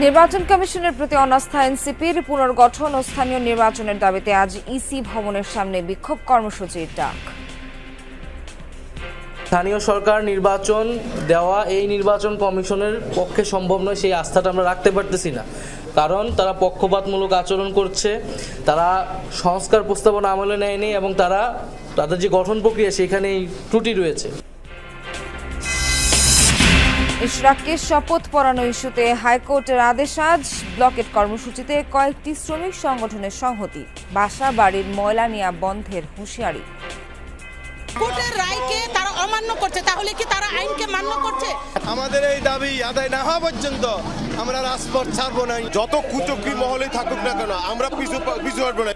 নির্বাচন কমিশনের প্রতি অনাস্থা এনসিপির পুনর্গঠন ও স্থানীয় নির্বাচনের দাবিতে আজ ইসি ভবনের সামনে বিক্ষোভ কর্মসূচির ডাক। স্থানীয় সরকার নির্বাচন দেওয়া এই নির্বাচন কমিশনের পক্ষে সম্ভব নয়, সেই আস্থাটা আমরা রাখতে পারতেছি না। কারণ তারা পক্ষপাতমূলক আচরণ করছে, তারা সংস্কার প্রস্তাবনা আমলে নেয়নি এবং তাদের যে গঠন প্রক্রিয়া সেখানেই ত্রুটি রয়েছে। ইশরাককে শপথ পড়ানো ইস্যুতে হাইকোর্টের আদেশ আজ। ব্লকেট কর্মসূচিতে কয়েকটি শ্রমিক সংগঠনের সংহতি, বাসা বাড়ির ময়লা নেওয়া বন্ধের হুঁশিয়ারি। কোর্টের রায়কে তারা অমান্য করছে, তাহলে কি তারা আইনকে মান্য করছে? আমাদের এই দাবি আদায় না হওয়া পর্যন্ত আমরা রাজপথ ছাড়বো না। যত কুচক্রী মহলে থাকুক না কেন আমরা পিছু হটবো না।